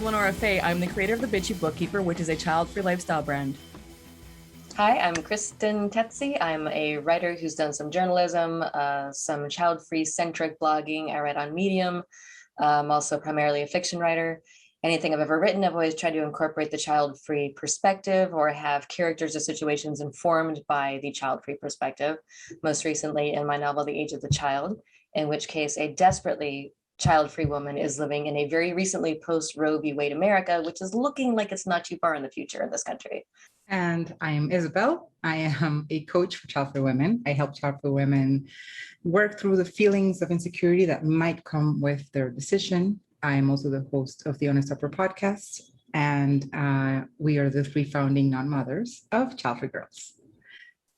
Lenora Faye. I'm the creator of The Bitchy Bookkeeper, which is a child-free lifestyle brand. Hi, I'm Kristen Tetzi. I'm a writer who's done some journalism, some child-free centric blogging. I write on Medium. I'm also primarily a fiction writer. Anything I've ever written, I've always tried to incorporate the child-free perspective or have characters or situations informed by the child-free perspective. Most recently in my novel, The Age of the Child, in which case a desperately child-free woman is living in a very recently post-Roe v. Wade America, which is looking like it's not too far in the future in this country. And I am Isabel. I am a coach for child-free women. I help child-free women work through the feelings of insecurity that might come with their decision. I am also the host of the Honest Upper podcast, and we are the 3 founding non-mothers of Childfree Girls.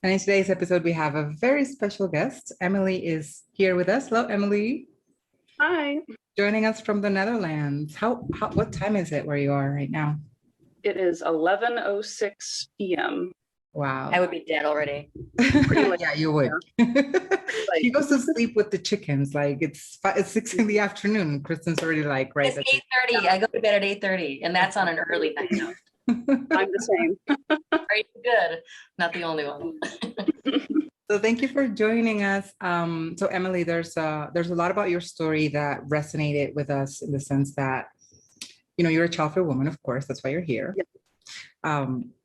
And in today's episode, we have a very special guest. Emily is here with us. Hello, Emily. Hi. Joining us from the Netherlands. What time is it where you are right now? It is 11:06 p.m. Wow. I would be dead already. Yeah, you would. He goes to sleep with the chickens. Like it's 6 in the afternoon. Kristen's already like, right. It's 8:30. I go to bed at 8:30, and that's on an early night. I'm the same. Very good. Not the only one. So thank you for joining us. So Emily, there's a lot about your story that resonated with us in the sense that, you know, you're a child-free woman, of course, that's why you're here. Yep.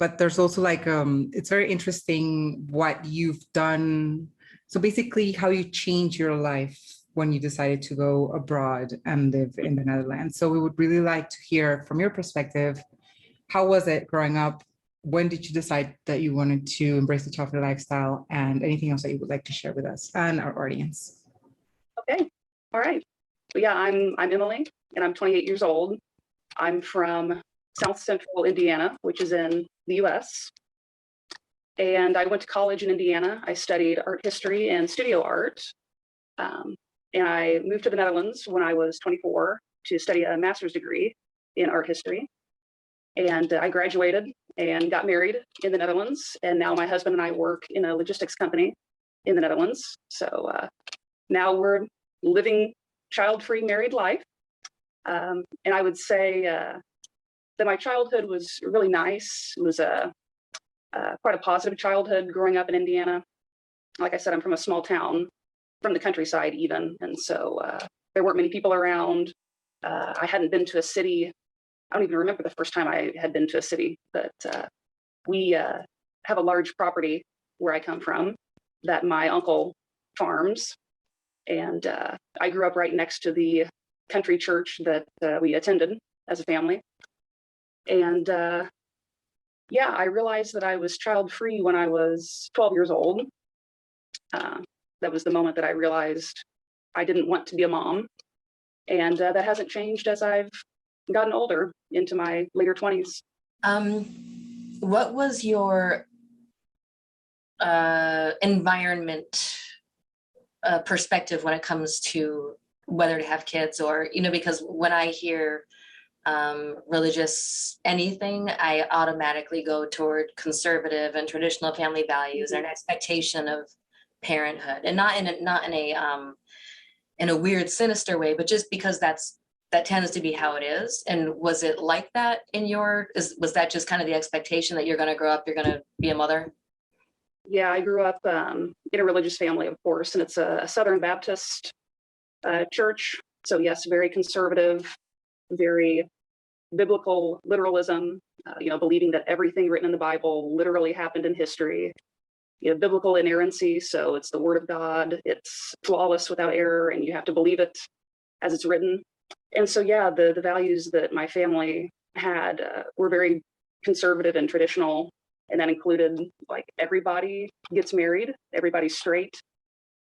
But there's also like, it's very interesting what you've done. So basically how you changed your life when you decided to go abroad and live in the Netherlands. So we would really like to hear from your perspective, how was it growing up? When did you decide that you wanted to embrace the child-free lifestyle, and anything else that you would like to share with us and our audience? Okay. All right. Well, yeah, I'm Emily, and I'm 28 years old. I'm from South Central Indiana, which is in the US. And I went to college in Indiana. I studied art history and studio art. And I moved to the Netherlands when I was 24 to study a master's degree in art history. And I graduated and got married in the Netherlands. And now my husband and I work in a logistics company in the Netherlands. So now we're living child-free married life. And I would say that my childhood was really nice. It was quite a positive childhood growing up in Indiana. Like I said, I'm from a small town, from the countryside even. And so there weren't many people around. I hadn't been to a city. I don't even remember the first time I had been to a city, but we have a large property where I come from that my uncle farms. And I grew up right next to the country church that we attended as a family. And yeah, I realized that I was child-free when I was 12 years old. That was the moment that I realized I didn't want to be a mom. And that hasn't changed as I've gotten older into my later 20s. What was your environment perspective when it comes to whether to have kids, or, you know, because when I hear religious anything, I automatically go toward conservative and traditional family values and an expectation of parenthood, and not in a weird, sinister way, but just because that tends to be how it is. And was it like that in was that just kind of the expectation that you're going to grow up, you're going to be a mother? Yeah, I grew up in a religious family, of course, and it's a Southern Baptist church. So yes, very conservative, very biblical literalism, you know, believing that everything written in the Bible literally happened in history. You know, biblical inerrancy, so it's the word of God, it's flawless without error, and you have to believe it as it's written. And so, yeah, the values that my family had were very conservative and traditional, and that included, like, everybody gets married, everybody's straight,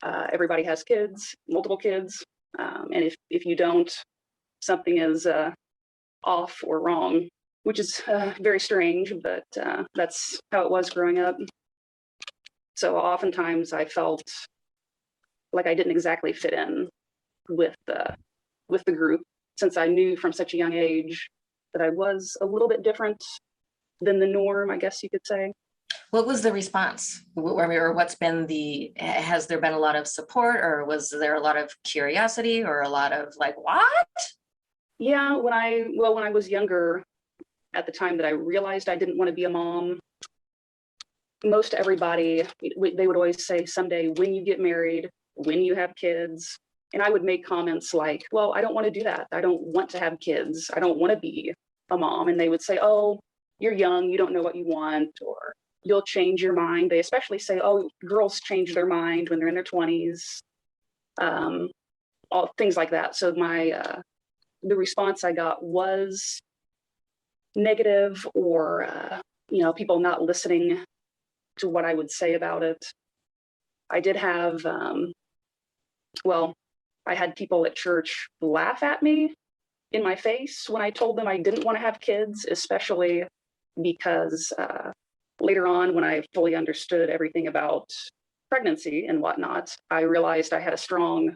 everybody has kids, multiple kids, and if you don't, something is off or wrong, which is very strange, but that's how it was growing up. So oftentimes I felt like I didn't exactly fit in with the group, since I knew from such a young age that I was a little bit different than the norm, I guess you could say. What was the response? Or has there been a lot of support, or was there a lot of curiosity, or a lot of like, what? Yeah, when I was younger, at the time that I realized I didn't want to be a mom, most everybody, they would always say, someday when you get married, when you have kids. And I would make comments like, well, I don't want to do that. I don't want to have kids. I don't want to be a mom. And they would say, oh, you're young, you don't know what you want, or you'll change your mind. They especially say, oh, girls change their mind when they're in their 20s, all things like that. So the response I got was negative, or people not listening to what I would say about it. I did have, I had people at church laugh at me in my face when I told them I didn't want to have kids, especially because later on, when I fully understood everything about pregnancy and whatnot, I realized I had a strong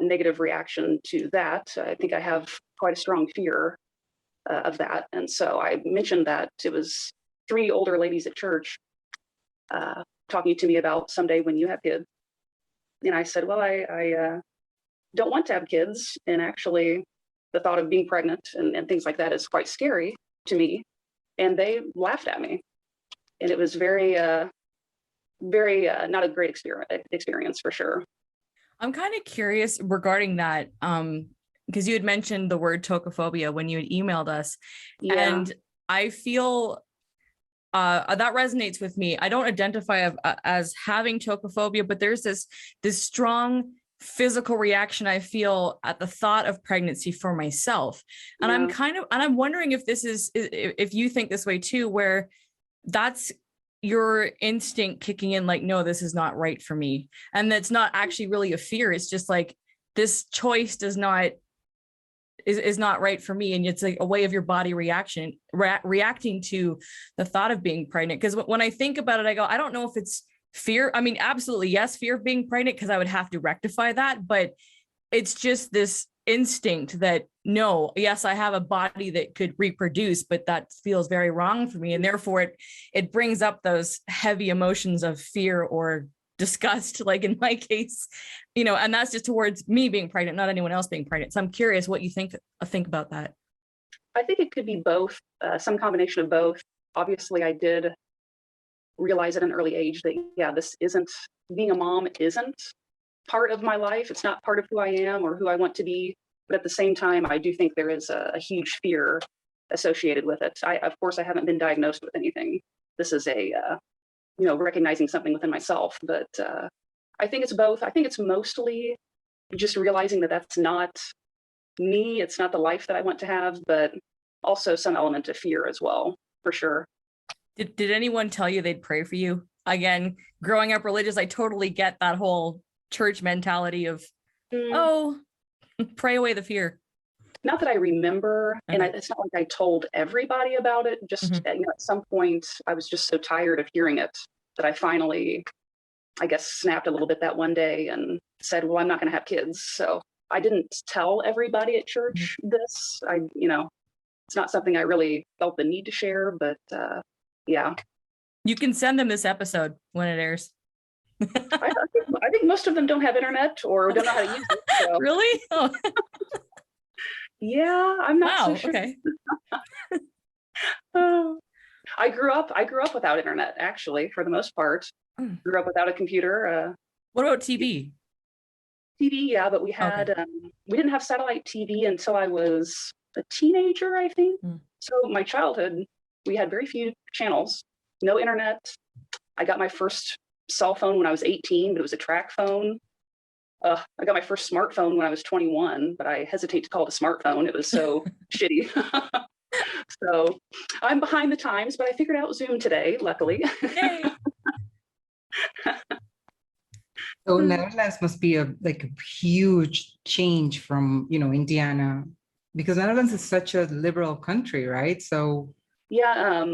negative reaction to that. I think I have quite a strong fear of that. And so I mentioned that it was 3 older ladies at church talking to me about someday when you have kids. And I said, well, I don't want to have kids. And actually, the thought of being pregnant and things like that is quite scary to me. And they laughed at me. And it was very not a great experience for sure. I'm kind of curious regarding that, because you had mentioned the word tocophobia when you had emailed us. Yeah. And I feel that resonates with me. I don't identify as having tocophobia, but there's this Yeah. strong physical reaction I feel at the thought of pregnancy for myself. And I'm wondering if if you think this way too, where that's your instinct kicking in, like, no, this is not right for me. And that's not actually really a fear. It's just like, this choice is not right for me. And it's like a way of your body reacting to the thought of being pregnant. Because when I think about it, I go, I don't know if it's fear. I mean, absolutely, yes, fear of being pregnant, because I would have to rectify that. But it's just this instinct that, no, yes, I have a body that could reproduce, but that feels very wrong for me. And therefore it brings up those heavy emotions of fear or disgust, like in my case, and that's just towards me being pregnant, not anyone else being pregnant. So I'm curious what you think about that. I think it could be both, some combination of both. Obviously, I did realize at an early age that, yeah, being a mom isn't part of my life. It's not part of who I am or who I want to be. But at the same time, I do think there is a huge fear associated with it. Of course, I haven't been diagnosed with anything. This is recognizing something within myself. But I think it's both. I think it's mostly just realizing that that's not me. It's not the life that I want to have, but also some element of fear as well, for sure. Did anyone tell you they'd pray for you? Again, growing up religious, I totally get that whole church mentality of, oh, pray away the fear. Not that I remember, Okay. and it's not like I told everybody about it. Just at some point, I was just so tired of hearing it that I finally, I guess, snapped a little bit that one day and said, well, I'm not going to have kids. So I didn't tell everybody at church this. It's not something I really felt the need to share, but yeah. You can send them this episode when it airs. I think most of them don't have internet or don't know how to use it. So. Really? Oh. Yeah, I'm not so sure. Okay. I grew up without internet, actually, for the most part. Grew up without a computer. What about TV? TV, yeah, but we didn't have satellite TV until I was a teenager, I think. So my childhood, we had very few channels, no internet. I got my first cell phone when I was 18, but it was a track phone. I got my first smartphone when I was 21, but I hesitate to call it a smartphone. It was so shitty. So I'm behind the times, but I figured out Zoom today, luckily. Yay. So Netherlands must be a huge change from, Indiana, because Netherlands is such a liberal country, right? So yeah,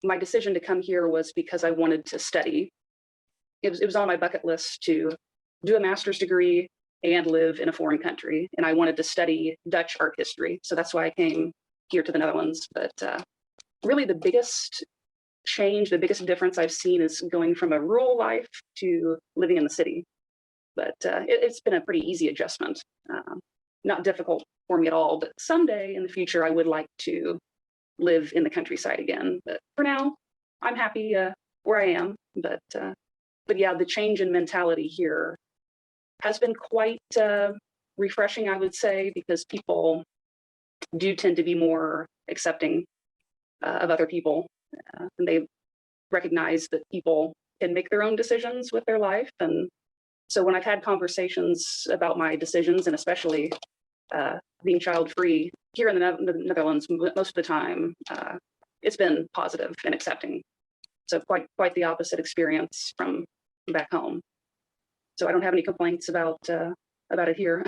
my decision to come here was because I wanted to study. It was on my bucket list to do a master's degree and live in a foreign country. And I wanted to study Dutch art history. So that's why I came here to the Netherlands. But really the biggest change, the biggest difference I've seen is going from a rural life to living in the city. But it's been a pretty easy adjustment. not difficult for me at all. But someday in the future, I would like to live in the countryside again. But for now, I'm happy where I am. But yeah, the change in mentality here has been quite refreshing, I would say, because people do tend to be more accepting of other people, and they recognize that people can make their own decisions with their life. And so when I've had conversations about my decisions, and especially being child-free here in the Netherlands, most of the time, it's been positive and accepting. So quite the opposite experience from back home. So I don't have any complaints about it here.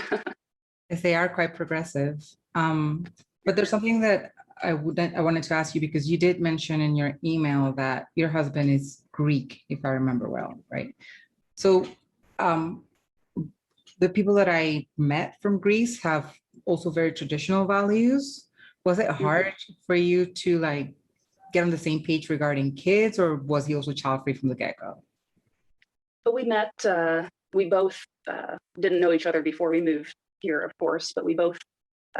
Yes, they are quite progressive. But there's something that I wanted to ask you, because you did mention in your email that your husband is Greek, if I remember well, right? So the people that I met from Greece have also very traditional values. Was it hard for you to like get on the same page regarding kids, or was he also child-free from the get-go? But we met, we both didn't know each other before we moved here, of course, but we both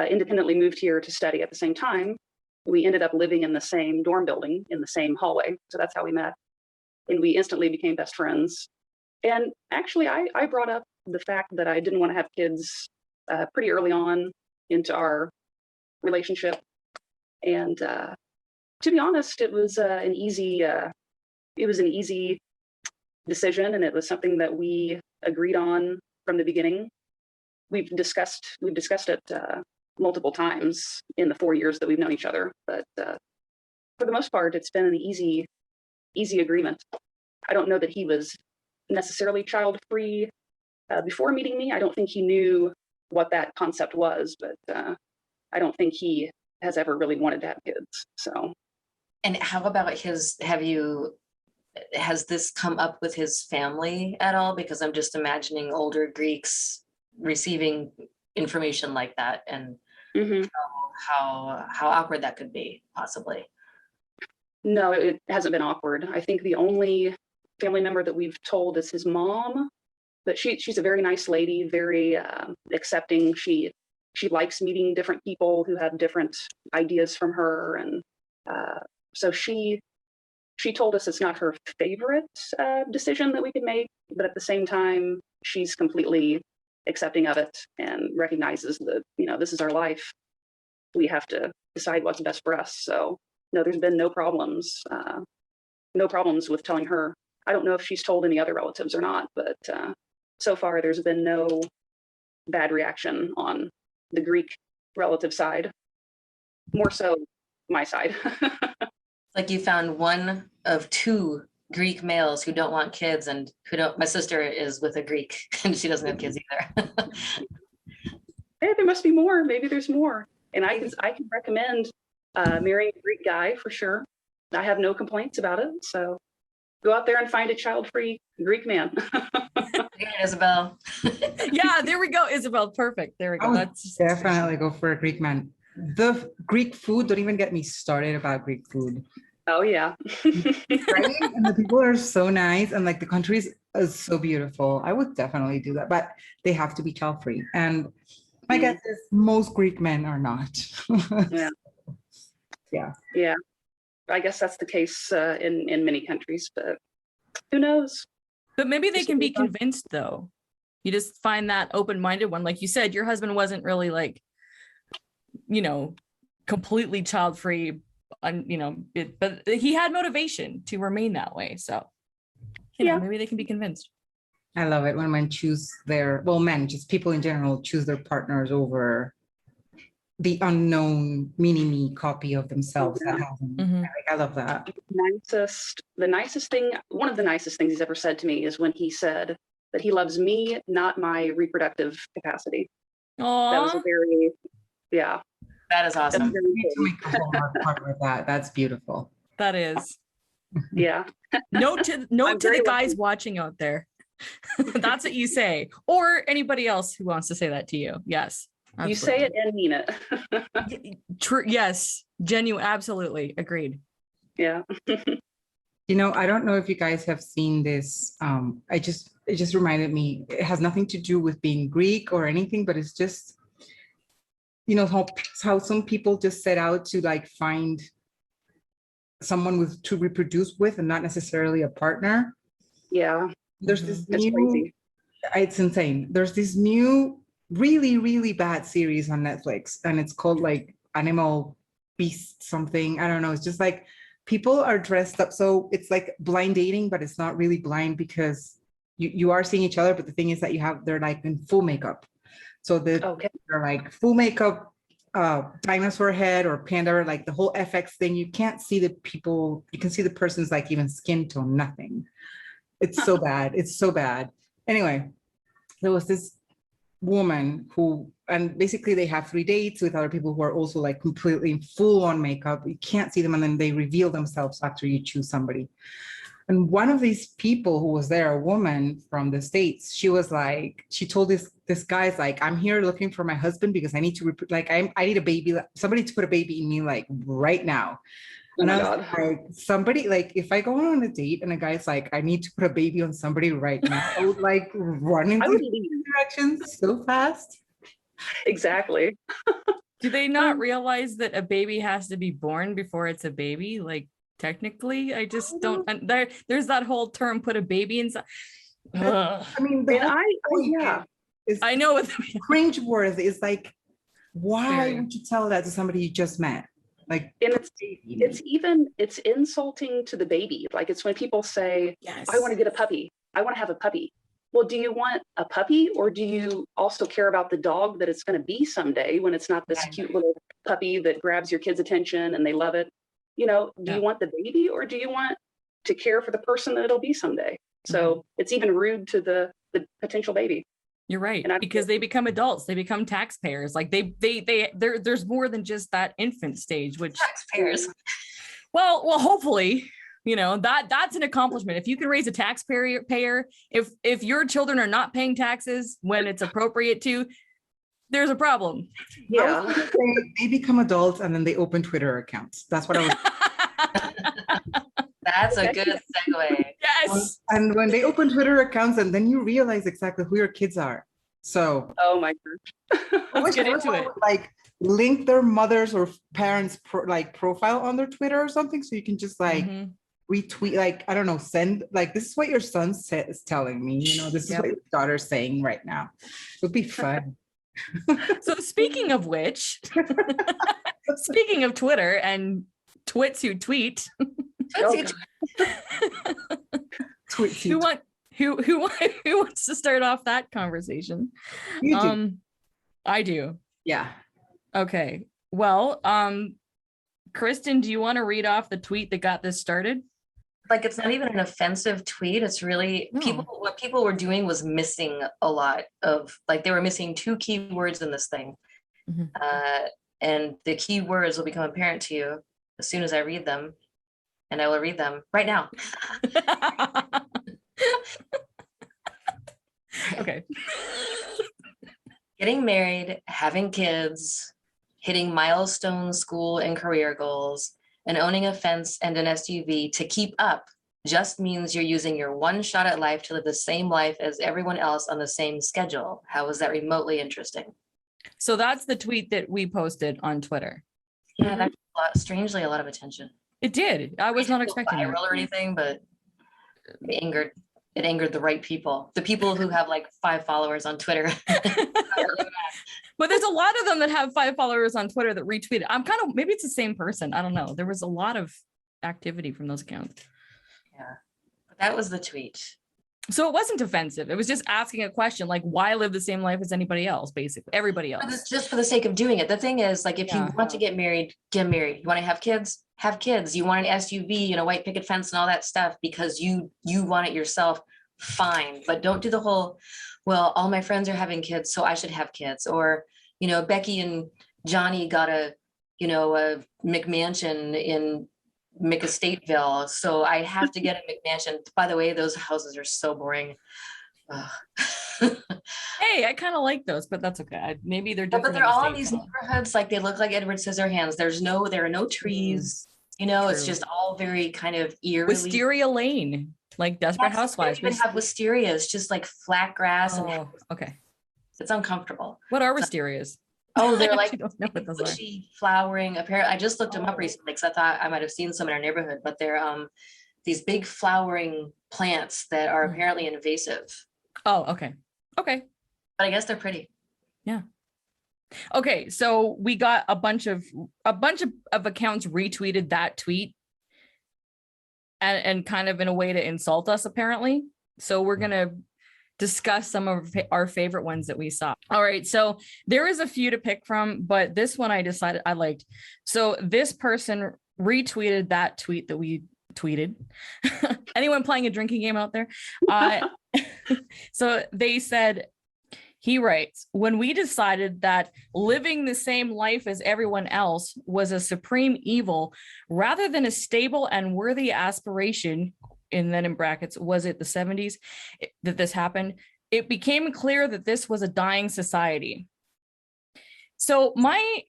independently moved here to study at the same time. We ended up living in the same dorm building, in the same hallway. So that's how we met. And we instantly became best friends. And actually, I brought up the fact that I didn't want to have kids pretty early on into our relationship. And to be honest, it was an easy decision, and it was something that we agreed on from the beginning. We've discussed it multiple times in the 4 years that we've known each other, but for the most part, it's been an easy agreement. I don't know that he was necessarily child-free before meeting me. I don't think he knew what that concept was, but I don't think he has ever really wanted to have kids. So. And how about has this come up with his family at all? Because I'm just imagining older Greeks receiving information like that, and how awkward that could be, possibly. No, it hasn't been awkward. I think the only family member that we've told is his mom, but she's a very nice lady, very accepting. She likes meeting different people who have different ideas from her, and so she told us it's not her favorite decision that we could make, but at the same time, she's completely accepting of it and recognizes that, this is our life. We have to decide what's best for us. So no, there's been no problems with telling her. I don't know if she's told any other relatives or not, but so far there's been no bad reaction on the Greek relative side, more so my side. Like you found one of two Greek males who don't want kids, and my sister is with a Greek and she doesn't have kids either. Hey, there must be more. Maybe there's more. And I can recommend marrying a Greek guy for sure. I have no complaints about it. So go out there and find a child-free Greek man. Isabel. Yeah, there we go, Isabel. Perfect. There we go. That's definitely go for a Greek man. The Greek food, don't even get me started about Greek food. Oh yeah. Right? And the people are so nice, and like the country is so beautiful. I would definitely do that, but they have to be child-free. And my guess is most Greek men are not. Yeah. I guess that's the case in many countries, but who knows? But maybe they can be convinced, though. You just find that open-minded one. Like you said, your husband wasn't really like, completely child-free, but he had motivation to remain that way. So, maybe they can be convinced. I love it when men choose men, just people in general, choose their partners over the unknown mini-me copy of themselves. I love that. The nicest thing, one of the nicest things he's ever said to me is when he said that he loves me, not my reproductive capacity. Aww. That was that is awesome. That's beautiful. That is. Yeah. Note to the guys watching out there. That's what you say, or anybody else who wants to say that to you. Yes. Absolutely. You say it and mean it. True. Yes. Genuine. Absolutely. Agreed. Yeah. I don't know if you guys have seen this. It just reminded me, it has nothing to do with being Greek or anything, but it's just you know, how some people just set out to like find someone to reproduce with and not necessarily a partner. Yeah. There's this It's new, crazy. it's insane. There's this new, really, really bad series on Netflix, and it's called like Animal Beast something. I don't know. It's just like people are dressed up. So it's like blind dating, but it's not really blind because you are seeing each other. But the thing is that they're like in full makeup. So they're like full makeup, dinosaur head or panda, like the whole FX thing. You can't see the people. You can see the person's like even skin tone, nothing. It's so bad. It's so bad. Anyway, there was this woman who, and basically they have 3 dates with other people who are also like completely full on makeup. You can't see them, and then they reveal themselves after you choose somebody. And one of these people who was there, a woman from the States, she was like, she told this guy's like, I'm here looking for my husband because I need to, I need a baby. Somebody to put a baby in me like right now. And I was like, somebody, like, if I go on a date and a guy's like, I need to put a baby on somebody right now, I would like run into directions so fast. Exactly. Do they not realize that a baby has to be born before it's a baby? Like, technically, I just don't. And there's that whole term, put a baby inside. I mean, I know what cringe word is like, why would you tell that to somebody you just met? Like, and it's insulting to the baby. Like, it's when people say, I want to get a puppy. I want to have a puppy. Well, do you want a puppy, or do you also care about the dog that it's going to be someday when it's not this cute little puppy that grabs your kid's attention and they love it? You know, do you want the baby, or do you want to care for the person that it'll be someday? So it's even rude to the potential baby. You're right, because they become adults, they become taxpayers. Like there's more than just that infant stage, which Taxpayers. Well, hopefully, you know, that's an accomplishment. If you can raise a taxpayer, if your children are not paying taxes when it's appropriate to, there's a problem. Yeah, they become adults and then they open Twitter accounts. That's what I was. That's a good segue. Yes. And when they open Twitter accounts, and then you realize exactly who your kids are. So, oh my gosh, let's get into it. Like, link their mother's or parents' profile on their Twitter or something, so you can just like retweet, like, I don't know, send like, this is what your son is telling me. You know, this is what your daughter's saying right now. It would be fun. So speaking of which, speaking of Twitter and twits who tweet. Who wants to start off that conversation? You do. I do. Yeah. Okay. Well, Kristen, do you want to read off the tweet that got this started? Like, it's not even an offensive tweet. It's really what people were doing was missing a lot of, like, they were missing 2 key words in this thing. And the key words will become apparent to you as soon as I read them. And I will read them right now. Okay. Getting married, having kids, hitting milestone school and career goals, and owning a fence and an SUV to keep up just means you're using your one shot at life to live the same life as everyone else on the same schedule. How is that remotely interesting? So that's the tweet that we posted on Twitter. Yeah, that got strangely a lot of attention. It did. I was not expecting it or anything, but it angered the right people. The people who have like 5 followers on Twitter. But there's a lot of them that have 5 followers on Twitter that retweeted. I'm kind of, maybe it's the same person. I don't know. There was a lot of activity from those accounts. Yeah, but that was the tweet. So it wasn't offensive. It was just asking a question, like, why live the same life as anybody else, basically, everybody else. But it's just for the sake of doing it. The thing is, like, if you want to get married, get married. You want to have kids, have kids. You want an SUV and a white picket fence and all that stuff because you want it yourself, fine. But don't do the whole, well, all my friends are having kids, so I should have kids. Or, you know, Becky and Johnny got a McMansion in McEstateville, so I have to get a McMansion. By the way, those houses are so boring. Hey, I kind of like those, but that's okay. Maybe they're different. But they're all in these neighborhoods, like they look like Edward Scissorhands. There are no trees. You know, it's just all very kind of eerily. Wisteria Lane, like Desperate Housewives. We have wisteria. It's just like flat grass. Oh, okay. It's uncomfortable. What are wisterias? Oh, they're I like actually don't know what those are. bushy flowering. Apparently, I just looked them up recently because I thought I might have seen some in our neighborhood, but they're these big flowering plants that are apparently invasive. Oh, okay. Okay. But I guess they're pretty. Yeah. Okay, so we got a bunch of accounts retweeted that tweet and kind of in a way to insult us, apparently. So we're gonna discuss some of our favorite ones that we saw. All right, so there is a few to pick from, but this one I decided I liked. So this person retweeted that tweet that we tweeted. Anyone playing a drinking game out there? So they said, he writes, when we decided that living the same life as everyone else was a supreme evil rather than a stable and worthy aspiration, and then in brackets, was it the 70s that this happened? It became clear that this was a dying society. So my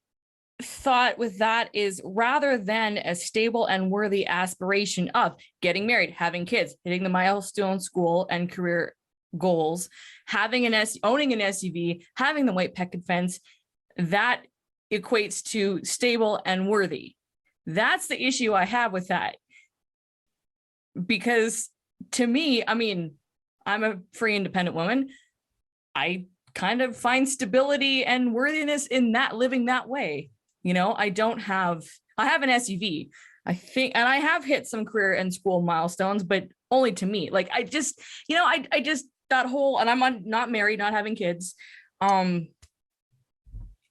thought with that is, rather than a stable and worthy aspiration of getting married, having kids, hitting the milestone school and career goals, owning an SUV, having the white picket fence, that equates to stable and worthy. That's the issue I have with that. Because to me, I mean, I'm a free independent woman. I kind of find stability and worthiness in that, living that way. You know, I have an SUV, I think, and I have hit some career and school milestones, but only to me. Like, I just that whole, and I'm not married, not having kids. And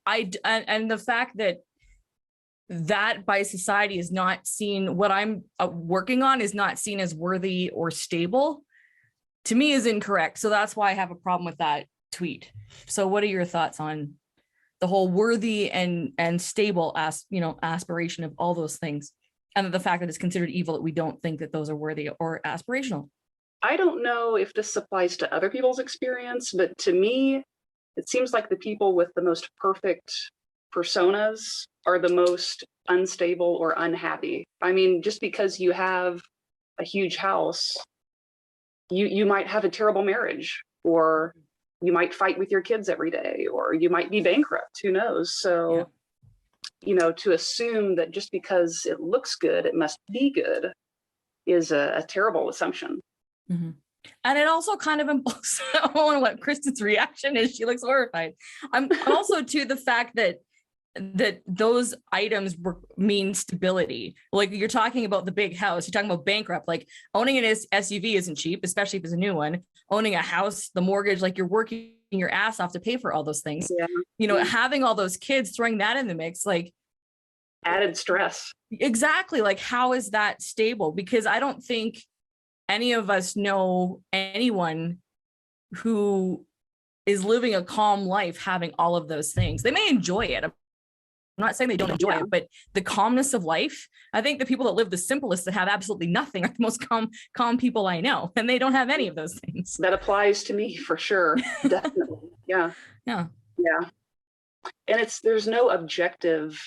the fact that by society is not seen, what I'm working on is not seen as worthy or stable, to me is incorrect. So that's why I have a problem with that tweet. So what are your thoughts on the whole worthy and stable aspiration of all those things, and the fact that it's considered evil that we don't think that those are worthy or aspirational? I don't know if this applies to other people's experience, but to me, it seems like the people with the most perfect personas are the most unstable or unhappy. I mean, just because you have a huge house, you might have a terrible marriage, or you might fight with your kids every day, or you might be bankrupt, who knows? So, to assume that just because it looks good, it must be good is a terrible assumption. Mm-hmm. And it also kind of impulses, I don't know what Kristen's reaction is. She looks horrified. I'm also to the fact that those items mean stability. Like, you're talking about the big house, you're talking about bankrupt. Like, owning an SUV isn't cheap, especially if it's a new one. Owning a house, the mortgage, like, you're working your ass off to pay for all those things. Yeah. Having all those kids, throwing that in the mix, like, added stress. Exactly. Like, how is that stable? Because I don't think any of us know anyone who is living a calm life having all of those things. They may enjoy it. I'm not saying they don't enjoy it, but the calmness of life, I think the people that live the simplest, that have absolutely nothing, are the most calm people I know. And they don't have any of those things. That applies to me for sure. Definitely. Yeah. Yeah. Yeah. And there's no objective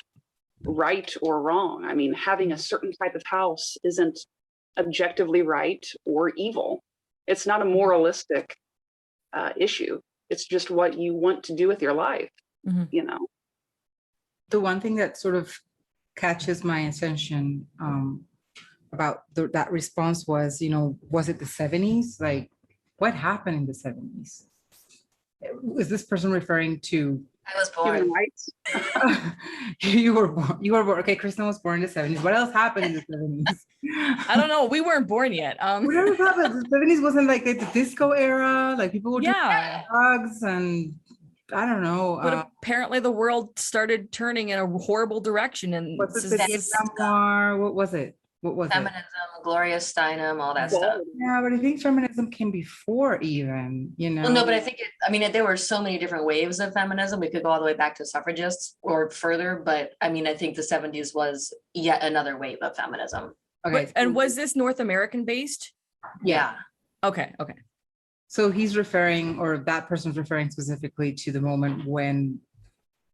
right or wrong. I mean, having a certain type of house isn't objectively right or evil. It's not a moralistic issue. It's just what you want to do with your life. Mm-hmm. The one thing that sort of catches my attention about that response was, was it the 70s? Like, what happened in the 70s? Is this person referring to I was born. Human rights? You were born. Okay, Kristen was born in the 70s. What else happened in the 70s? I don't know. We weren't born yet. What else happened? The 70s wasn't like the disco era. Like, people were doing drugs and I don't know. But apparently the world started turning in a horrible direction. And what's the Vietnam War? What was it? Feminism, Gloria Steinem, all that stuff. Yeah, but I think feminism came before even, Well, no, but I think there were so many different waves of feminism. We could go all the way back to suffragists or further, but I think the 70s was yet another wave of feminism. Okay. And was this North American based? Yeah. Okay. So he's referring, or that person's referring specifically to the moment when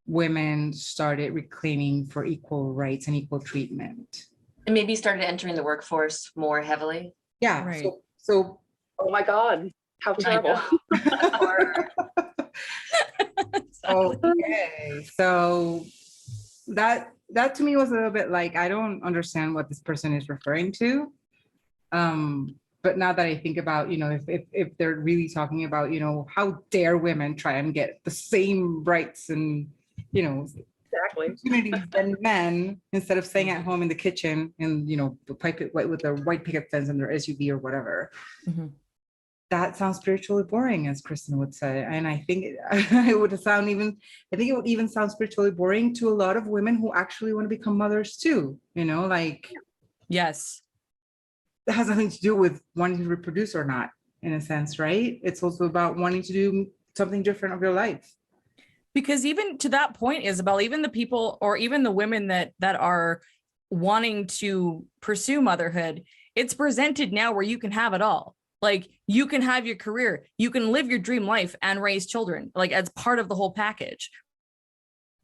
women started reclaiming for equal rights and equal treatment. And maybe started entering the workforce more heavily. Yeah. Right. So, oh my God, how terrible. Okay, so that to me was a little bit like, I don't understand what this person is referring to. But now that I think about, if they're really talking about, how dare women try and get the same rights and, Exactly. opportunities than men, instead of staying at home in the kitchen and, with their white picket fence and their SUV or whatever. Mm-hmm. That sounds spiritually boring, as Kristen would say. And I think it would even sound spiritually boring to a lot of women who actually want to become mothers too, Yes. it has nothing to do with wanting to reproduce or not, in a sense, right? It's also about wanting to do something different of your life. Because even to that point, Isabel, even the people or even the women that are wanting to pursue motherhood, it's presented now where you can have it all. Like, you can have your career, you can live your dream life and raise children, like, as part of the whole package.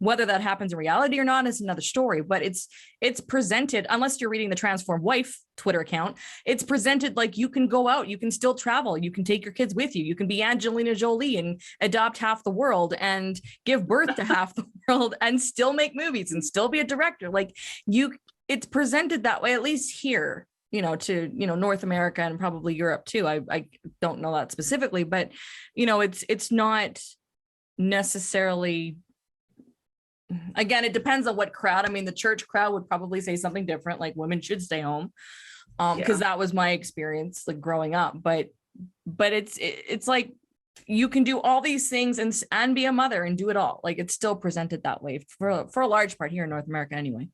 Whether that happens in reality or not is another story, but it's presented, unless you're reading the Transformed Wife Twitter account, it's presented like you can go out, you can still travel, you can take your kids with you, you can be Angelina Jolie and adopt half the world and give birth to half the world and still make movies and still be a director. Like, it's presented that way, at least here, to, North America and probably Europe too. I don't know that specifically, but, it's not necessarily, again, it depends on what crowd. I mean, the church crowd would probably say something different, like women should stay home. Because that was my experience, like, growing up. But it's like, you can do all these things and be a mother and do it all. Like, it's still presented that way for a large part here in North America anyway.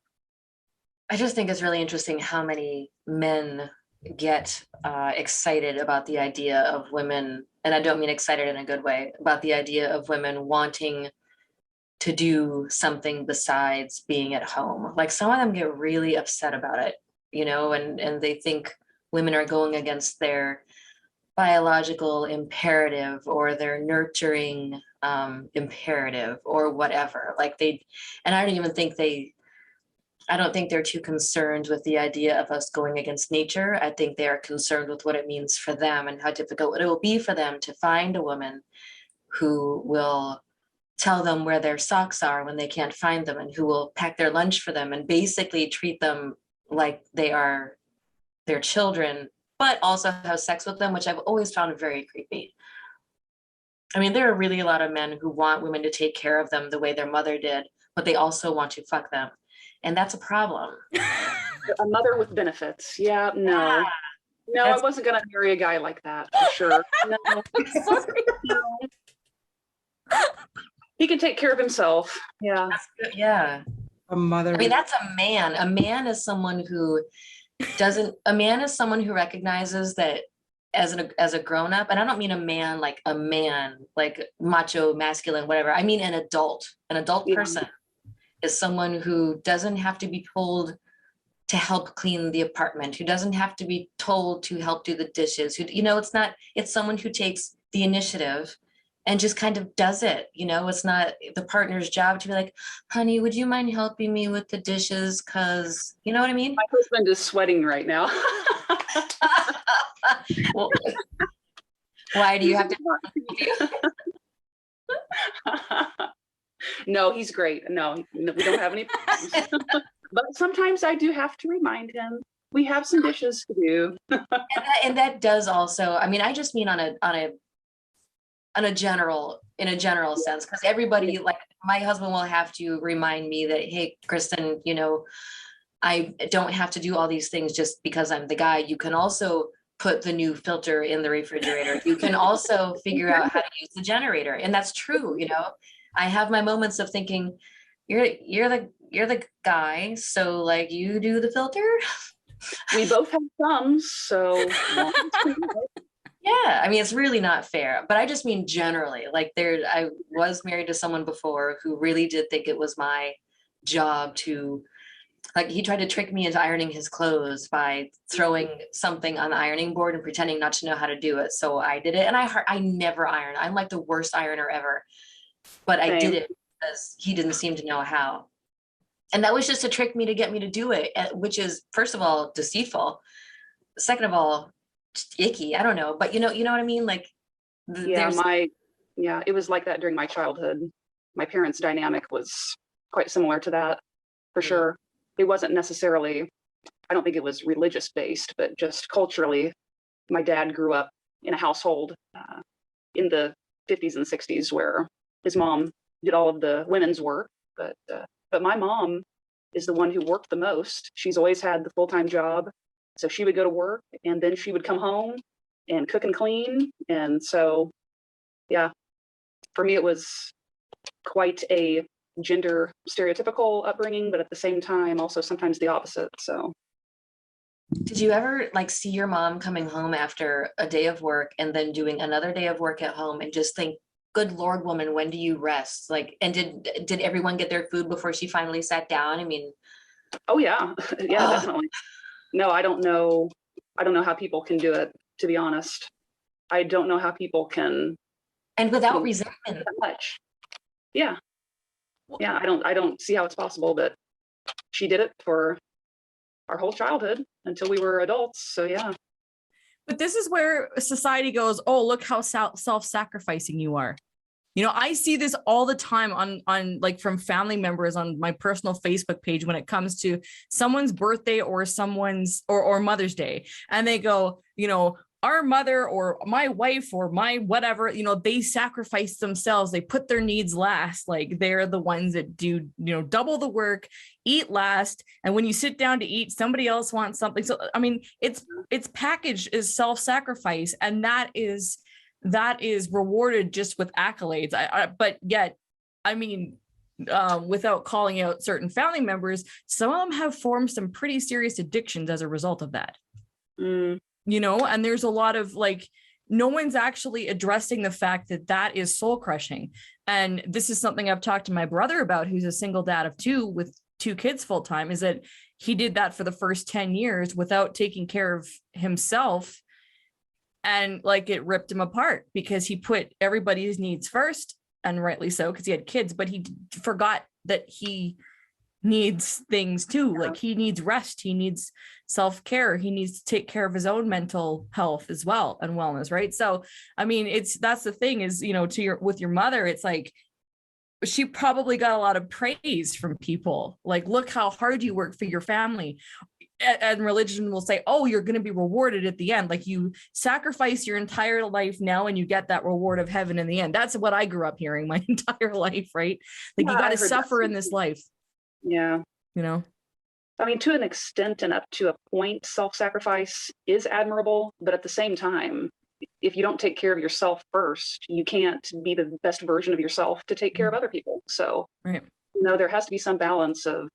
I just think it's really interesting how many men get excited about the idea of women, and I don't mean excited in a good way, about the idea of women wanting to do something besides being at home. Like, some of them get really upset about it, and they think women are going against their biological imperative or their nurturing imperative or whatever. And I don't think they're too concerned with the idea of us going against nature. I think they are concerned with what it means for them and how difficult it will be for them to find a woman who will tell them where their socks are when they can't find them, and who will pack their lunch for them and basically treat them like they are their children, but also have sex with them, which I've always found very creepy. I mean, there are really a lot of men who want women to take care of them the way their mother did, but they also want to fuck them. And that's a problem. A mother with benefits. Yeah, no. Yeah, No, I wasn't going to marry a guy like that, for sure. No. No. He can take care of himself. Yeah. yeah. A mother. I mean, that's a man. A man is someone who recognizes that as a grown-up, and I don't mean a man like macho, masculine, whatever. I mean an adult person is someone who doesn't have to be told to help clean the apartment, who doesn't have to be told to help do the dishes, it's someone who takes the initiative and just kind of does it. It's not the partner's job to be like, honey, would you mind helping me with the dishes? Cause you know what I mean? My husband is sweating right now. Well, why do you have to? No, he's great. No, we don't have any problems. But sometimes I do have to remind him we have some dishes to do. and that does also, I mean, I just mean in a general sense, because everybody, like my husband will have to remind me that, hey, Kristen, I don't have to do all these things just because I'm the guy. You can also put the new filter in the refrigerator. You can also figure out how to use the generator. And that's true. I have my moments of thinking, you're the guy, so like you do the filter. We both have thumbs, so yeah, I mean, it's really not fair, but I just mean generally, like I was married to someone before who really did think it was my job to, like, he tried to trick me into ironing his clothes by throwing something on the ironing board and pretending not to know how to do it. So I did it, and I never iron. I'm like the worst ironer ever, but I did it because he didn't seem to know how. And that was just to trick me to get me to do it, which is, first of all, deceitful. Second of all, icky. I don't know, but you know what I mean? Like, it was like that during my childhood. my parents' dynamic was quite similar to that, for sure. It wasn't necessarily, I don't think it was religious based, but just culturally, my dad grew up in a household in the 50s and 60s where his mom did all of the women's work, but my mom is the one who worked the most. She's always had the full-time job, so she would go to work and then she would come home and cook and clean. And so, yeah, for me, it was quite a gender stereotypical upbringing, but at the same time, also sometimes the opposite. So, did you ever like see your mom coming home after a day of work and then doing another day of work at home and just think, good Lord, woman, when do you rest? Like, and did everyone get their food before she finally sat down? I mean, oh yeah, yeah, definitely. No, I don't know how people can do it, to be honest. I don't know how people can. And without resentment. That much. Yeah. Yeah, I don't see how it's possible, but she did it for our whole childhood until we were adults. So yeah. But this is where society goes, oh, look how self-sacrificing you are. You know, I see this all the time on like from family members on my personal Facebook page when it comes to someone's birthday or someone's or Mother's Day. And they go, you know, our mother or my wife or my whatever, you know, they sacrifice themselves. They put their needs last. Like they're the ones that do, you know, double the work, eat last. And when you sit down to eat, somebody else wants something. So, I mean, it's packaged as self-sacrifice, and that is rewarded just with accolades. But yet, I mean, without calling out certain family members, some of them have formed some pretty serious addictions as a result of that. You know, and there's a lot of like, no one's actually addressing the fact that that is soul crushing. And this is something I've talked to my brother about, who's a single dad of two with 2 kids full time, is that he did that for the first 10 years without taking care of himself. And like it ripped him apart because he put everybody's needs first, and rightly so, because he had kids, but he forgot that he needs things too. Like he needs rest, he needs self-care, he needs to take care of his own mental health as well and wellness, right? So I mean, that's the thing is, you know, with your mother, it's like she probably got a lot of praise from people like, look how hard you work for your family. And religion will say, oh, you're going to be rewarded at the end. Like you sacrifice your entire life now and you get that reward of heaven in the end. That's what I grew up hearing my entire life, right? Like you got to suffer in this life. Yeah. You know, I mean, to an extent and up to a point, self-sacrifice is admirable, but at the same time, if you don't take care of yourself first, you can't be the best version of yourself to take care of other people. So, right. You know, there has to be some balance of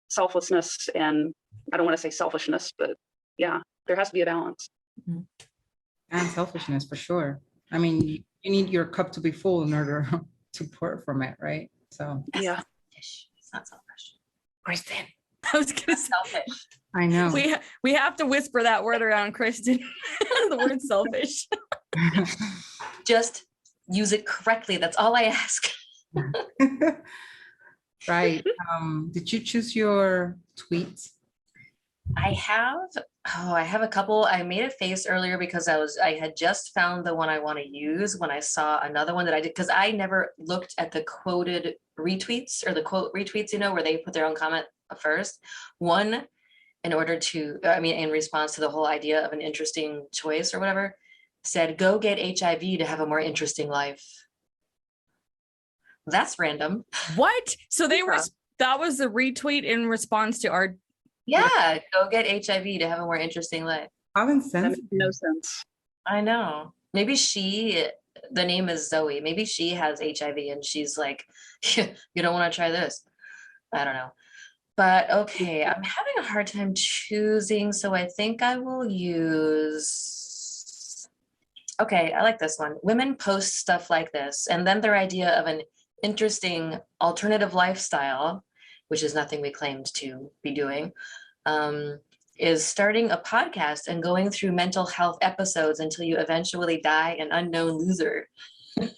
selflessness and, I don't want to say selfishness, but yeah, there has to be a balance. And selfishness for sure. I mean, you need your cup to be full in order to pour from it, right? So yeah, it's not selfish. Kristen, I was gonna say, Selfish. I know. We have to whisper that word around, Kristen. The word selfish. Just use it correctly. That's all I ask. Right. Did you choose your tweets? I have a couple. I made a face earlier because I had just found the one I want to use when I saw another one that I did, because I never looked at the quoted retweets or the quote retweets, you know, where they put their own comment first. One, in response to the whole idea of an interesting choice or whatever, said, go get HIV to have a more interesting life. That's random. What? So that was the retweet in response to our. Yeah, go get HIV to have a more interesting life. Common sense. that makes no sense. I know. Maybe the name is Zoe. Maybe she has HIV and she's like, you don't want to try this. I don't know. But okay, I'm having a hard time choosing. So I think I will use. Okay, I like this one. Women post stuff like this, and then their idea of an interesting alternative lifestyle, which is nothing we claimed to be doing, is starting a podcast and going through mental health episodes until you eventually die an unknown loser. Okay.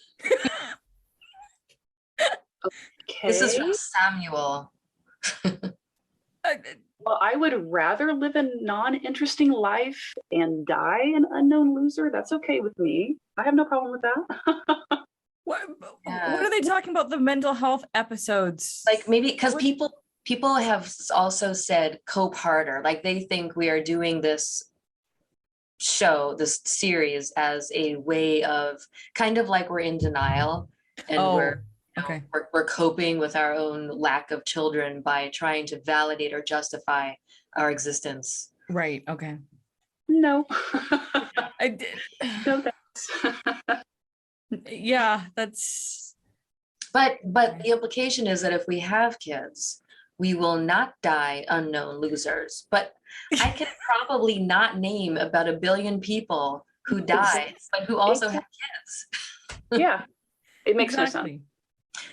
This is from Samuel. Well, I would rather live a non-interesting life and die an unknown loser. That's okay with me. I have no problem with that. What are they talking about? The mental health episodes? Like maybe because people have also said cope harder. Like they think we are doing this series as a way of kind of like we're in denial and we're coping with our own lack of children by trying to validate or justify our existence. Right. Okay. No. I did. No, thanks. Yeah, that's. But the implication is that if we have kids, we will not die unknown losers. But I can probably not name about 1 billion people who die, but who also have kids. Yeah, it makes no sense.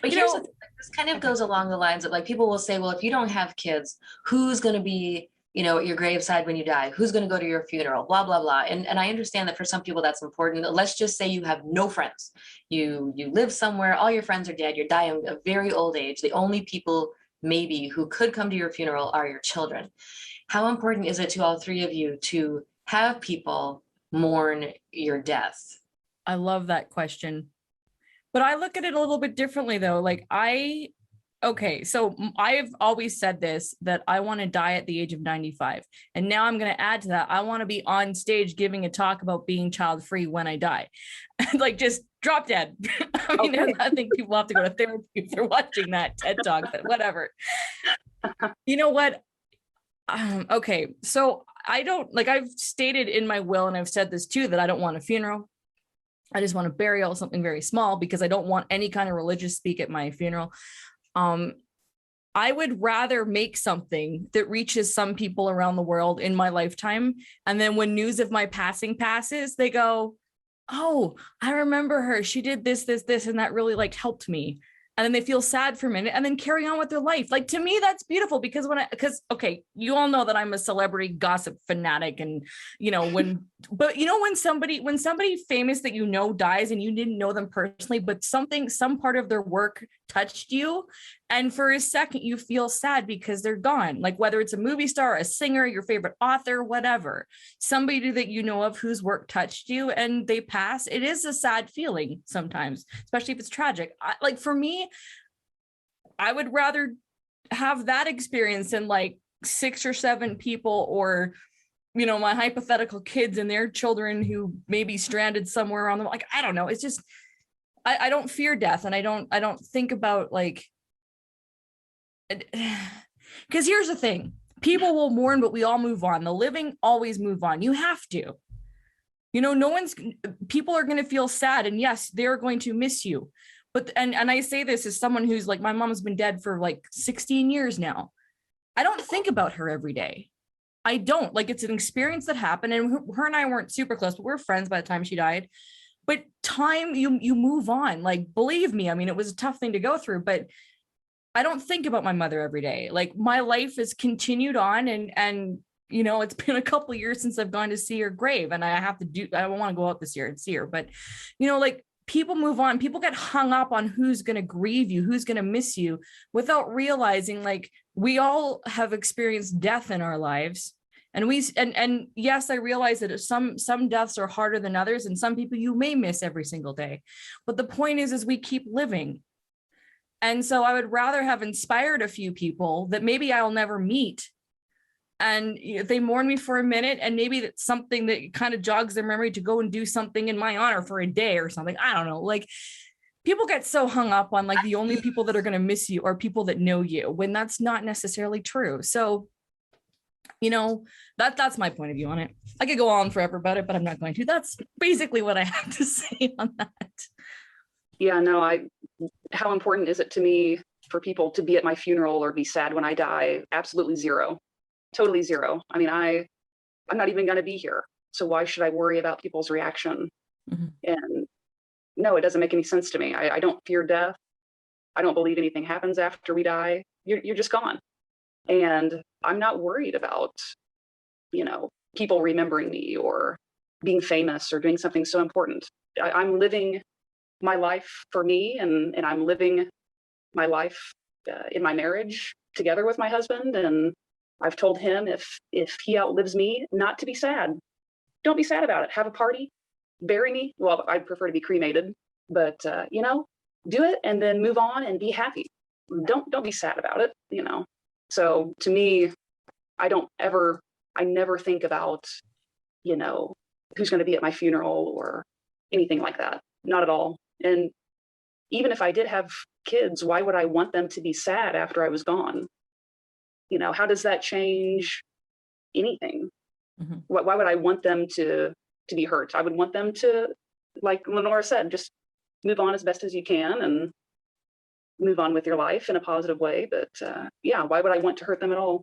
But here's the thing, this kind of goes along the lines of like people will say, well, if you don't have kids, who's going to be, you know, at your graveside when you die? Who's going to go to your funeral? Blah, blah, blah. And I understand that for some people that's important. Let's just say you have no friends. You live somewhere, all your friends are dead, you're dying at a very old age. The only people maybe who could come to your funeral are your children. How important is it to all three of you to have people mourn your death? I love that question. But I look at it a little bit differently though. Like okay, so I've always said this, that I want to die at the age of 95. And now I'm going to add to that. I want to be on stage giving a talk about being child-free when I die. Like just drop dead. I mean, okay. I think people have to go to therapy if they're watching that TED talk, but whatever. You know what? Okay, so I don't, like I've stated in my will, and I've said this too, that I don't want a funeral. I just want a burial, something very small, because I don't want any kind of religious speak at my funeral. I would rather make something that reaches some people around the world in my lifetime. And then when news of my passing passes, they go, oh, I remember her. She did this, and that really like helped me. And then they feel sad for a minute and then carry on with their life. Like, to me, that's beautiful, because okay, you all know that I'm a celebrity gossip fanatic, and when somebody famous that dies and you didn't know them personally, but some part of their work touched you, and for a second you feel sad because they're gone. Like whether it's a movie star, a singer, your favorite author, whatever, somebody that you know of whose work touched you and they pass, it is a sad feeling sometimes, especially if it's tragic. Like for me, I would rather have that experience than like 6 or 7 people, or my hypothetical kids and their children who may be stranded somewhere on them. Like, I don't know. It's just, I don't fear death, and I don't think about like, because here's the thing, people will mourn, but we all move on. The living always move on. You have to, people are going to feel sad, and yes, they're going to miss you. But, and I say this as someone who's like, my mom's been dead for like 16 years now. I don't think about her every day. I don't. Like, it's an experience that happened, and her and I weren't super close, but we were friends by the time she died. But time, you move on. Like, believe me, I mean, it was a tough thing to go through, but I don't think about my mother every day. Like, my life has continued on, and it's been a couple of years since I've gone to see her grave, and I don't want to go out this year and see her, but like, people move on. People get hung up on who's going to grieve you, who's going to miss you, without realizing like we all have experienced death in our lives. And and yes, I realize that some deaths are harder than others, and some people you may miss every single day. But the point is we keep living. And so I would rather have inspired a few people that maybe I'll never meet, and they mourn me for a minute, and maybe that's something that kind of jogs their memory to go and do something in my honor for a day or something. I don't know. Like, people get so hung up on like the only people that are going to miss you are people that know you, when that's not necessarily true. So, that's my point of view on it. I could go on forever about it, but I'm not going to. That's basically what I have to say on that. Yeah, no, how important is it to me for people to be at my funeral or be sad when I die? Absolutely zero. Totally zero. I mean, I'm not even going to be here. So why should I worry about people's reaction? Mm-hmm. And no, it doesn't make any sense to me. I don't fear death. I don't believe anything happens after we die. You're just gone. And I'm not worried about, people remembering me or being famous or doing something so important. I'm living my life for me, and I'm living my life in my marriage together with my husband. And I've told him if he outlives me, not to be sad. Don't be sad about it. Have a party, bury me. Well, I'd prefer to be cremated, but do it and then move on and be happy. Don't be sad about it, So to me, I never think about, who's going to be at my funeral or anything like that. Not at all. And even if I did have kids, why would I want them to be sad after I was gone? How does that change anything? Mm-hmm. Why would I want them to be hurt? I would want them to, like Lenora said, just move on as best as you can and move on with your life in a positive way. But why would I want to hurt them at all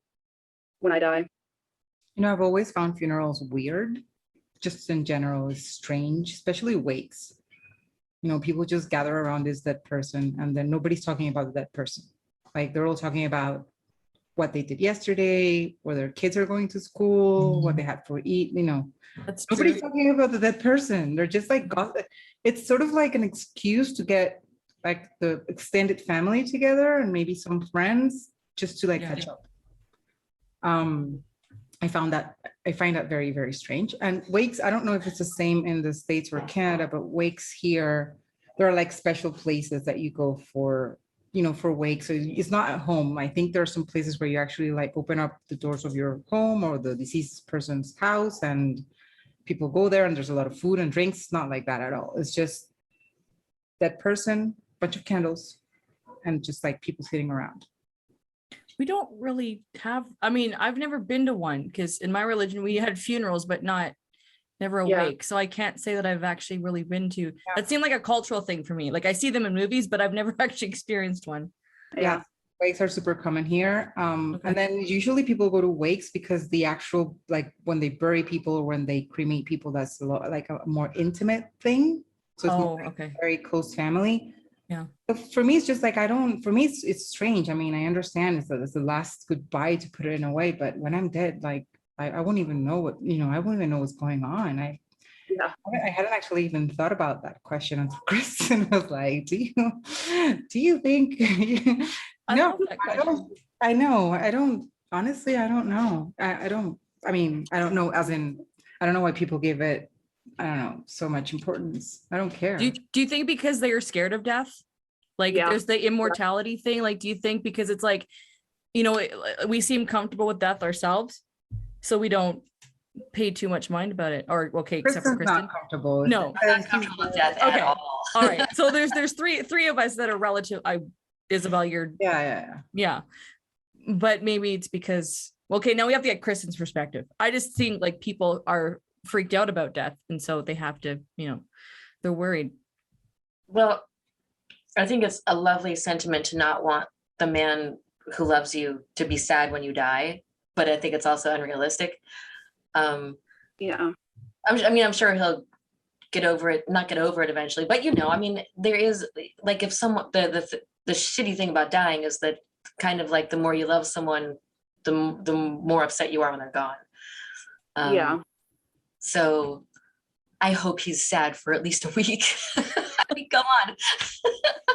when I die? I've always found funerals weird, just in general, is strange, especially wakes. People just gather around this dead person and then nobody's talking about the dead person. Like they're all talking about what they did yesterday, where their kids are going to school, what they had for eat, That's nobody's true. talking about the dead person. They're just like, it's sort of like an excuse to get like the extended family together and maybe some friends just to catch up. I find that very, very strange. And wakes, I don't know if it's the same in the States or Canada, but wakes here, there are like special places that you go for, for wakes. So it's not at home. I think there are some places where you actually like open up the doors of your home or the deceased person's house and people go there and there's a lot of food and drinks. It's not like that at all. It's just that person, bunch of candles, and just like people sitting around. We don't really have, I've never been to one because in my religion, we had funerals, but never a wake. So I can't say that I've actually really been to, that seemed like a cultural thing for me. Like I see them in movies, but I've never actually experienced one. Yeah. Wakes are super common here. And then usually people go to wakes because the actual, like when they bury people or when they cremate people, that's like a more intimate thing. So it's more like very close family. Yeah. But for me, it's just like, it's strange. I understand it's the last goodbye to put it in a way, but when I'm dead, like I won't even know what, I won't even know what's going on. I hadn't actually even thought about that question until Kristen was like, do you think? I love that question. I know. I don't, honestly, I don't know. I don't know, as in, I don't know why people give it, I don't know, so much importance. I don't care. Do you think because they are scared of death? Like there's the immortality thing. Like, do you think because it's like, we seem comfortable with death ourselves, so we don't pay too much mind about it? Or except for Kristen. Not comfortable. No, I'm not comfortable with death at all. All right. So there's three of us that are relative. Isabel, you're yeah. But maybe it's because now we have to get Kristen's perspective. I just think like people are freaked out about death, and so they have to, they're worried. Well, I think it's a lovely sentiment to not want the man who loves you to be sad when you die, but I think it's also unrealistic. I'm sure he'll not get over it eventually, but there is like, if someone, the shitty thing about dying is that kind of like the more you love someone, the more upset you are when they're gone. So I hope he's sad for at least a week. Come on.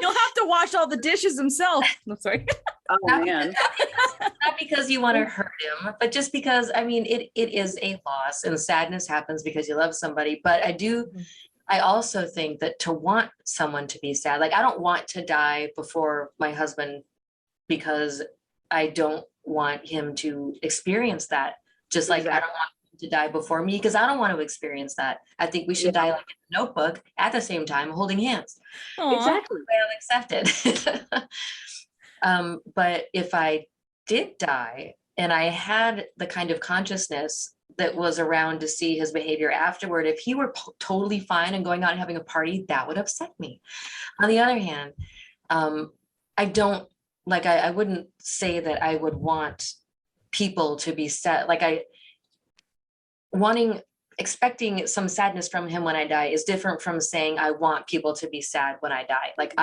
You'll have to wash all the dishes himself. I'm sorry. Oh, man. Not because you want to hurt him, but just because, it is a loss and sadness happens because you love somebody. But I also think that to want someone to be sad, like I don't want to die before my husband because I don't want him to experience that. Just like I don't want to die before me because I don't want to experience that. I think we should die like in a notebook at the same time holding hands. Aww. Exactly. I'll accept it. But if I did die and I had the kind of consciousness that was around to see his behavior afterward, if he were totally fine and going out and having a party, that would upset me. On the other hand, I don't like, I wouldn't say that I would want people to be sad. Like expecting some sadness from him when I die is different from saying I want people to be sad when I die. Like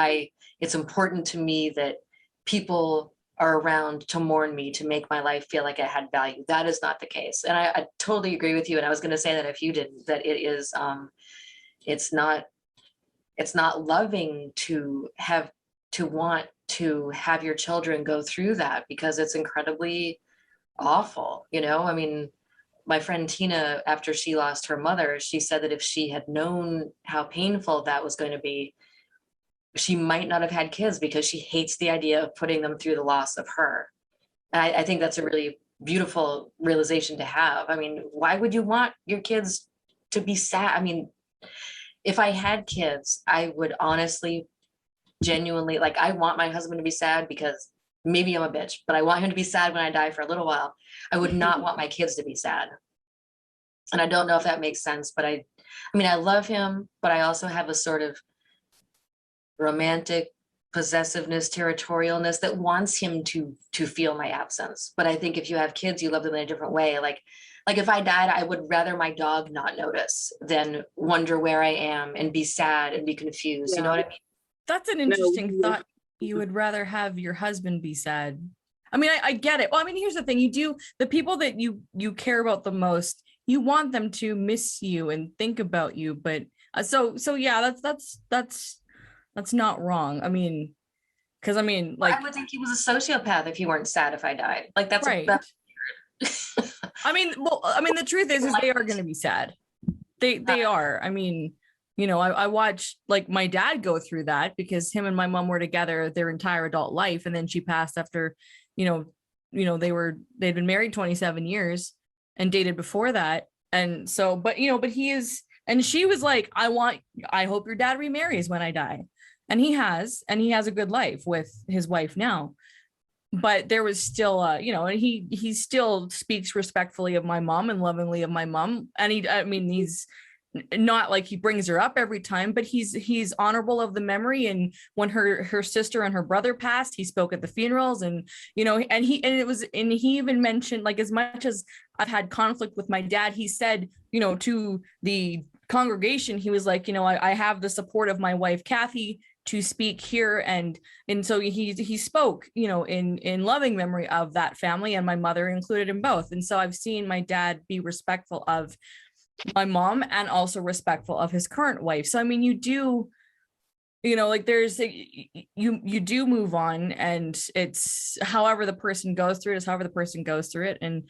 it's important to me that people are around to mourn me, to make my life feel like it had value. That is not the case. And I totally agree with you. And I was going to say that if you didn't, that it is, it's not loving to want to have your children go through that, because it's incredibly awful. My friend Tina, after she lost her mother, she said that if she had known how painful that was going to be, she might not have had kids because she hates the idea of putting them through the loss of her. And I think that's a really beautiful realization to have. I mean, why would you want your kids to be sad? I mean, if I had kids, I would honestly, genuinely, like, I want my husband to be sad because maybe I'm a bitch, but I want him to be sad when I die for a little while. I would not want my kids to be sad. And I don't know if that makes sense, but I mean, I love him, but I also have a sort of romantic possessiveness, territorialness that wants him to feel my absence. But I think if you have kids, you love them in a different way. Like if I died, I would rather my dog not notice than wonder where I am and be sad and be confused. You know what I mean? That's an interesting thought. You would rather have your husband be sad. I mean, I get it. Well, I mean, here's the thing. You do, the people that you care about the most, you want them to miss you and think about you. But so yeah, that's not wrong. I mean, because I mean, like, I would think he was a sociopath if he weren't sad if I died. Like, that's right. I mean, well, I mean, the truth is they are going to be sad. They are. I mean, you know, I watched like my dad go through that because him and my mom were together their entire adult life, and then she passed after, you know, they'd been married 27 years and dated before that, and so, but he is, and she was like, I hope your dad remarries when I die. And he has a good life with his wife now, but there was still, and he still speaks respectfully of my mom and lovingly of my mom. And he's not like he brings her up every time, but he's honorable of the memory. And when her sister and her brother passed, he spoke at the funerals, and, he even mentioned, like, as much as I've had conflict with my dad, he said, to the congregation, he was like, I have the support of my wife, Kathy, to speak here. And so he spoke, in loving memory of that family, and my mother included in both. And so I've seen my dad be respectful of my mom and also respectful of his current wife. So, I mean, you do, like, there's you do move on, and it's however the person goes through it is however the person goes through it. And,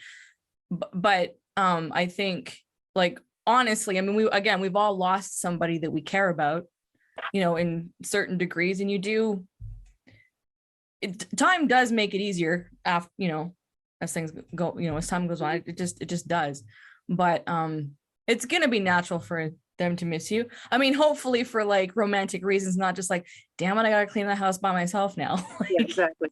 but I think, like, honestly, I mean, we've all lost somebody that we care about, in certain degrees, and time does make it easier after, as things go, as time goes on, it just does. But it's going to be natural for them to miss you. I mean, hopefully for like romantic reasons, not just like, damn it, I got to clean the house by myself now. Like, yeah, exactly.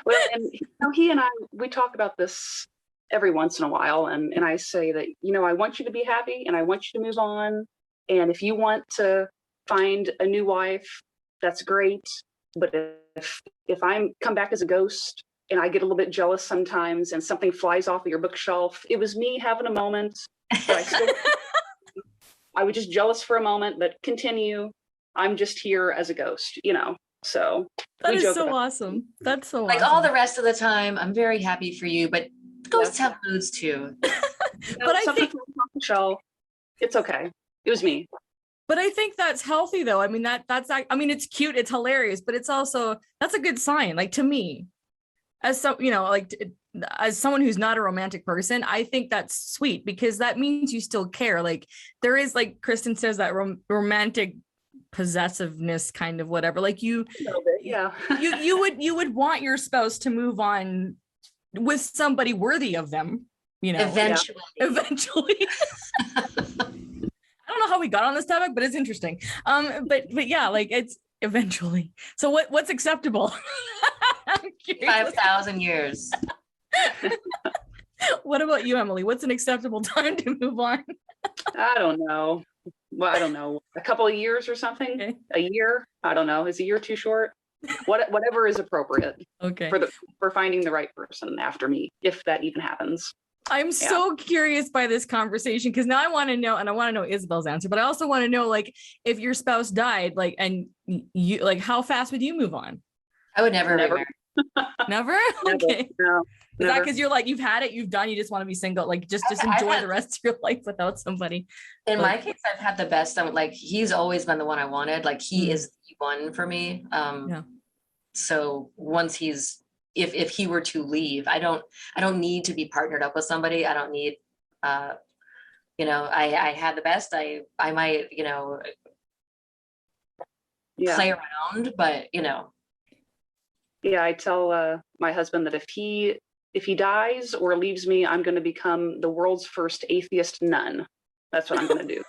Well, and he and I, we talk about this every once in a while. And I say that, I want you to be happy and I want you to move on. And if you want to find a new wife, that's great. But if I come back as a ghost and I get a little bit jealous sometimes and something flies off of your bookshelf, it was me having a moment. But I was just jealous for a moment, but continue. I'm just here as a ghost, so. That is so awesome. That's so like awesome. All the rest of the time, I'm very happy for you, but ghosts have moods too. But I think Michelle, it's okay. It was me. But I think that's healthy though. I mean, it's cute, it's hilarious, but it's also, that's a good sign. Like, to me, as as someone who's not a romantic person, I think that's sweet, because that means you still care. Like, there is, like Kristen says, that romantic possessiveness kind of whatever. Like, you would want your spouse to move on with somebody worthy of them, Eventually. I don't know how we got on this topic, but it's interesting. But yeah, like, it's eventually. So what's acceptable? 5,000 years. What about you, Emily? What's an acceptable time to move on? I don't know. Well, I don't know. A couple of years or something. Okay. A year. I don't know. Is a year too short? Whatever is appropriate. Okay. For finding the right person after me, if that even happens. I'm so curious by this conversation, because now I want to know, and I want to know Isabel's answer, but I also want to know, like, if your spouse died, like, and you, like, how fast would you move on? I would never. Never? Okay. No, is that because you're like, you've had it, you've done, you just want to be single, like, just enjoy the rest of your life without somebody? In my case, I've had the best. Like, he's always been the one I wanted. Like, he is the one for me. So once if he were to leave, I don't need to be partnered up with somebody. I don't need, I had the best. I might, Yeah. play around, but you know. Yeah, I tell my husband that if he dies or leaves me, I'm going to become the world's first atheist nun. That's what I'm going to do.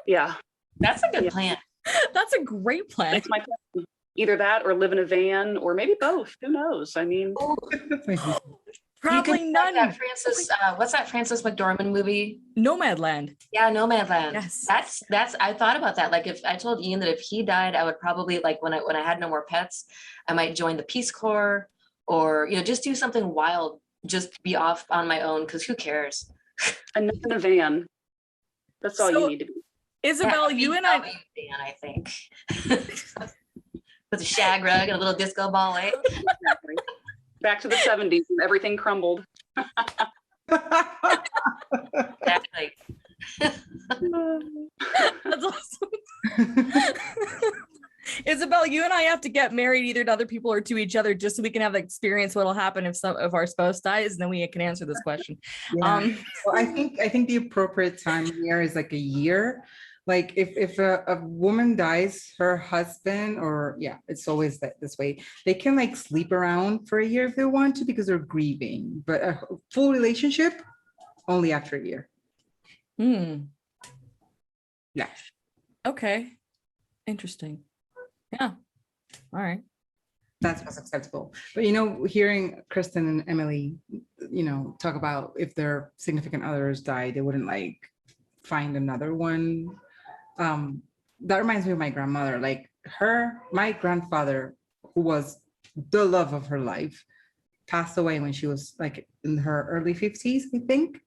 Yeah. That's a good Yeah. plan. That's a great plan. That's my plan. Either that or live in a van or maybe both. Who knows? I mean, Probably you could none. like that Francis, what's that Francis McDormand movie? Nomadland. Yeah, Nomadland. Yes. That's I thought about that. Like if I told Ian that if he died, I would probably like when I had no more pets, I might join the Peace Corps or just do something wild, just be off on my own because who cares? in a van. That's all you need to be. Isabel, you and I think. With a shag rug and a little disco ball, eh? Exactly. Back to the 70s and everything crumbled. Exactly. That's awesome. Isabel, you and I have to get married either to other people or to each other just so we can have the experience what'll happen if our spouse dies, and then we can answer this question. Yeah. Well, I think the appropriate time here is like a year. Like if a woman dies, her husband, or it's always this way, they can like sleep around for a year if they want to because they're grieving. But a full relationship only after a year. Yeah. Okay. Interesting. Yeah. All right. That's what's acceptable. But hearing Kristen and Emily, talk about if their significant others died, they wouldn't like find another one. That reminds me of my grandmother. Like my grandfather, who was the love of her life, passed away when she was like in her early 50s, I think.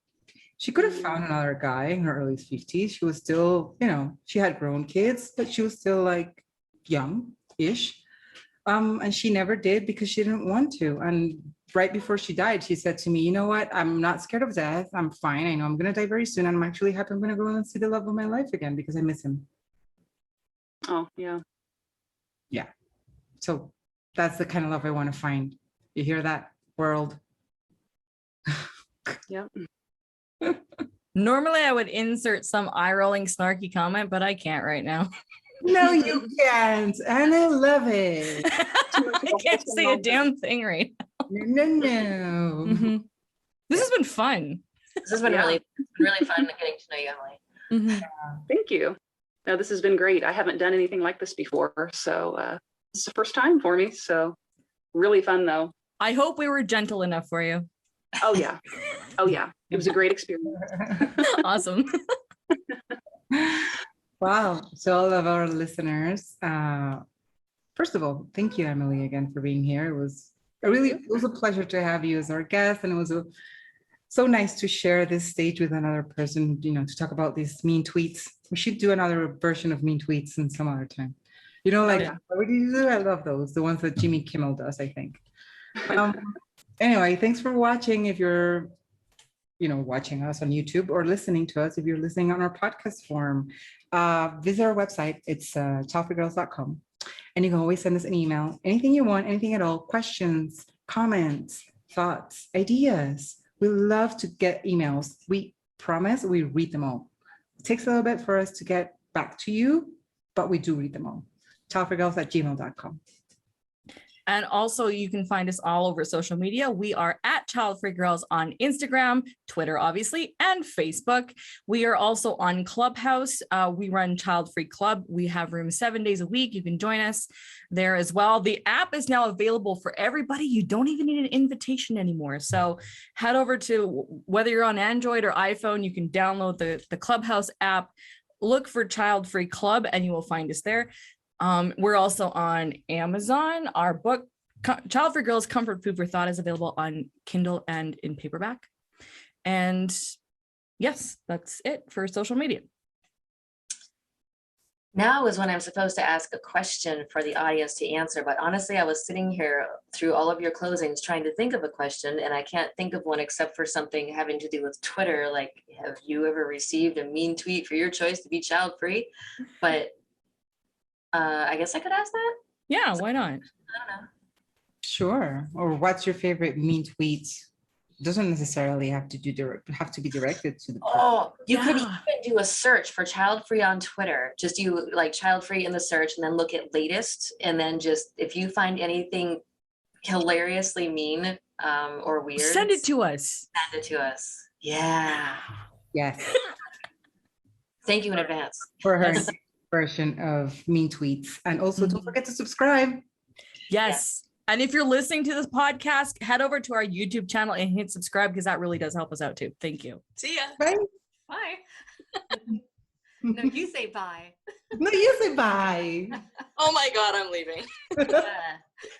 She could have found another guy in her early 50s. She was still, she had grown kids, but she was still like young-ish. And she never did because she didn't want to. And right before she died, she said to me, you know what? I'm not scared of death. I'm fine. I know I'm going to die very soon. And I'm actually happy I'm going to go and see the love of my life again because I miss him. Oh, yeah. Yeah. So that's the kind of love I want to find. You hear that, world? Yeah. Normally I would insert some eye-rolling snarky comment, but I can't right now. No, you can't. And I love it. I can't say a damn thing right now. No. Mm-hmm. This has been fun. This has been really fun getting to know you, Emily. Mm-hmm. Thank you. No, this has been great. I haven't done anything like this before. So this is the first time for me. So really fun though. I hope we were gentle enough for you. Oh yeah. Oh yeah. It was a great experience. Awesome. Wow. So all of our listeners, first of all, thank you, Emily, again for being here. It was a pleasure to have you as our guest, and it was so nice to share this stage with another person, to talk about these mean tweets. We should do another version of mean tweets in some other time. What do you do? I love those, the ones that Jimmy Kimmel does, I think. Anyway, thanks for watching. If you're watching us on YouTube or listening to us, if you're listening on our podcast form, visit our website. It's childfreegirls.com. And you can always send us an email, anything you want, anything at all, questions, comments, thoughts, ideas. We love to get emails. We promise we read them all. It takes a little bit for us to get back to you, but we do read them all. childfreegirls@gmail.com. And also you can find us all over social media. We are at Childfree Girls on Instagram, Twitter, obviously, and Facebook. We are also on Clubhouse. We run Childfree Club. We have rooms 7 days a week. You can join us there as well. The app is now available for everybody. You don't even need an invitation anymore. So head over to, whether you're on Android or iPhone, you can download the Clubhouse app, look for Childfree Club, and you will find us there. We're also on Amazon. Our book, Childfree Girls, Comfort Food for Thought, is available on Kindle and in paperback. And yes, that's it for social media. Now is when I'm supposed to ask a question for the audience to answer, but honestly, I was sitting here through all of your closings trying to think of a question, and I can't think of one except for something having to do with Twitter. Like, have you ever received a mean tweet for your choice to be child-free? But I guess I could ask that. Yeah, why not? I don't know. Sure. Or what's your favorite mean tweet doesn't necessarily have to be directed to the person. Oh, you could Yeah. even do a search for child free on Twitter. Just do like child free in the search and then look at latest. And then just, if you find anything hilariously mean or weird, Send it to us. send it to us. Yeah. Yes, Thank you in advance. for her version of mean tweets. And also don't forget to subscribe. Yes. And if you're listening to this podcast, head over to our YouTube channel and hit subscribe because that really does help us out too. Thank you. See ya. Bye. Bye. No, you say bye. No, you say bye. Oh my God, I'm leaving.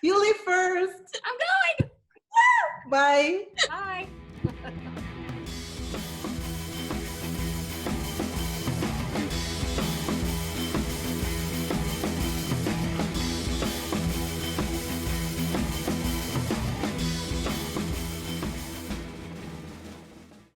You leave first. I'm going. Bye. Bye.